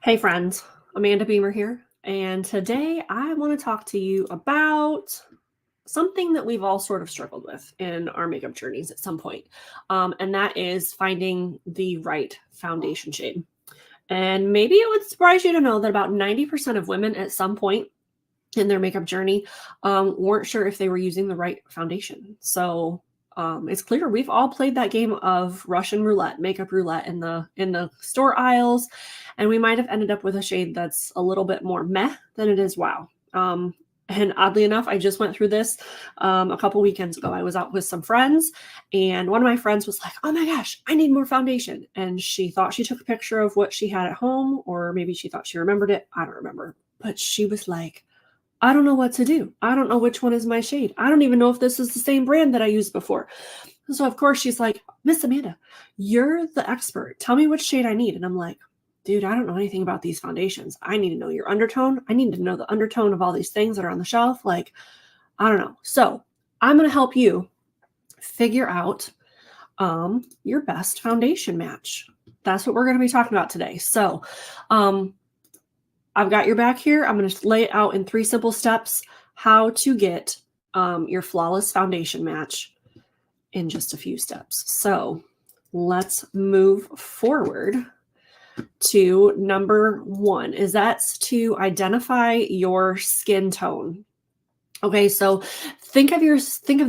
Hey friends, Amanda Beamer here, and today I want to talk to you about something that we've all sort of struggled with in our makeup journeys at some point, and that is finding the right foundation shade. And maybe it would surprise you to know that about 90% of women at some point in their makeup journey weren't sure if they were using the right foundation. So it's clear we've all played that game of Russian roulette, makeup roulette in the store aisles, and we might have ended up with a shade that's a little bit more meh than it is wow. And oddly enough, I just went through this a couple weekends ago. I was out with some friends, and one of my friends was like, "Oh my gosh, I need more foundation." And she thought she took a picture of what she had at home, or maybe she thought she remembered it. I don't remember. But she was like, I don't know what to do. I don't know which one is my shade. I don't even know if this is the same brand that I used before. So of course she's like, Miss Amanda, you're the expert. Tell me which shade I need. And I'm like, dude, I don't know anything about these foundations. I need to know your undertone. I need to know the undertone of all these things that are on the shelf. Like, I don't know. So I'm going to help you figure out your best foundation match. That's what we're going to be talking about today. So I've got your back here. I'm going to lay it out in 3 simple steps how to get your flawless foundation match in just a few steps. So let's move forward to number 1. That's to identify your skin tone. Okay, so think of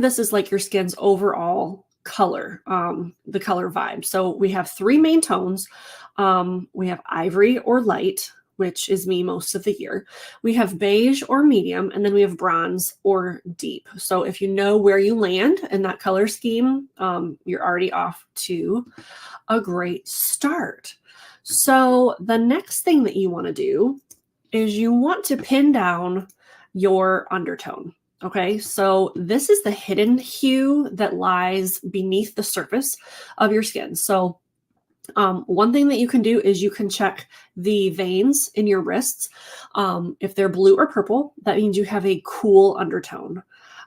this as like your skin's overall color, the color vibe. So we have 3 main tones. We have ivory or light, which is me most of the year. We have beige or medium, and then we have bronze or deep. So if you know where you land in that color scheme, you're already off to a great start. So the next thing that you want to do is you want to pin down your undertone. Okay, so this is the hidden hue that lies beneath the surface of your skin. So one thing that you can do is you can check the veins in your wrists. If they're blue or purple, that means you have a cool undertone.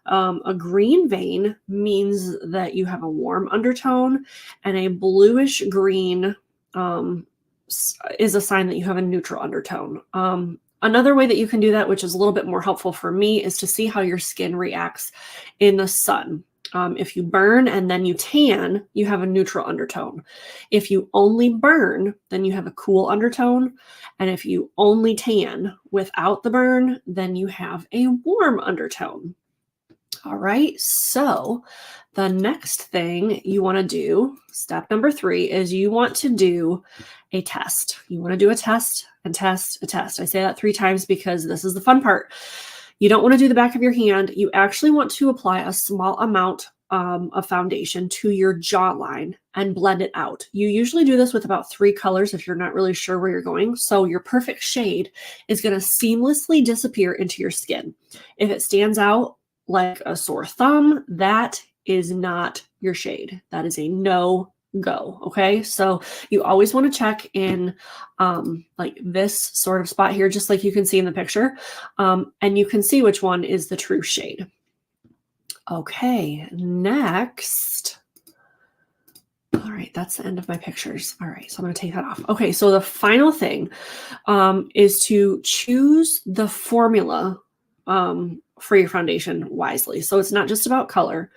A green vein means that you have a warm undertone, and a bluish green is a sign that you have a neutral undertone. Another way that you can do that, which is a little bit more helpful for me, is to see how your skin reacts in the sun. If you burn and then you tan, you have a neutral undertone. If you only burn, then you have a cool undertone. And if you only tan without the burn, then you have a warm undertone. All right, so the next thing you want to do, step number 3, is you want to do a test. You want to do a test and test a test. I say that 3 times because this is the fun part. You don't want to do the back of your hand. You actually want to apply a small amount of foundation to your jawline and blend it out. You usually do this with about 3 colors if you're not really sure where you're going. So your perfect shade is going to seamlessly disappear into your skin. If it stands out like a sore thumb, that is not your shade. That is a no go. Okay, so you always want to check in like this sort of spot here, just like you can see in the picture, and you can see which one is the true shade. Okay, next. All right, that's the end of my pictures. All right, so I'm going to take that off. Okay, so the final thing is to choose the formula for your foundation wisely. So it's not just about color.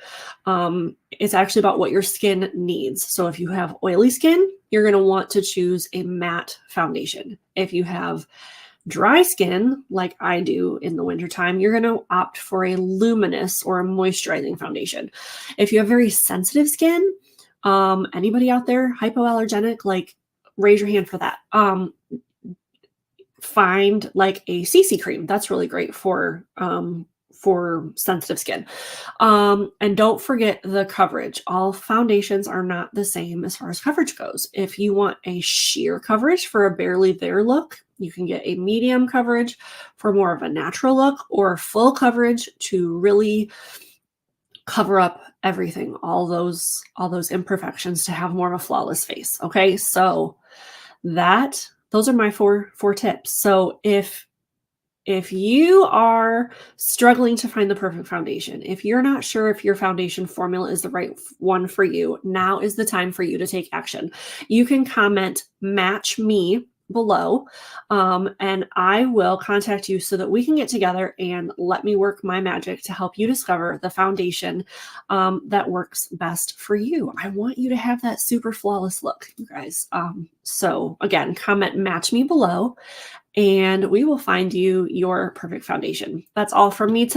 It's actually about what your skin needs. So if you have oily skin, you're going to want to choose a matte foundation. If you have dry skin, like I do in the wintertime, you're going to opt for a luminous or a moisturizing foundation. If you have very sensitive skin, anybody out there hypoallergenic, like raise your hand for that. Find like a CC cream. That's really great for sensitive skin. And don't forget the coverage. All foundations are not the same as far as coverage goes. If you want a sheer coverage for a barely there look, you can get a medium coverage for more of a natural look, or full coverage to really cover up everything, all those imperfections, to have more of a flawless face. Okay, so those are my four tips. So if you are struggling to find the perfect foundation, if you're not sure if your foundation formula is the right one for you, now is the time for you to take action. You can comment "match me" below, and I will contact you so that we can get together and let me work my magic to help you discover the foundation that works best for you. I want you to have that super flawless look, you guys. So again, comment match me below and we will find you your perfect foundation. That's all from me today.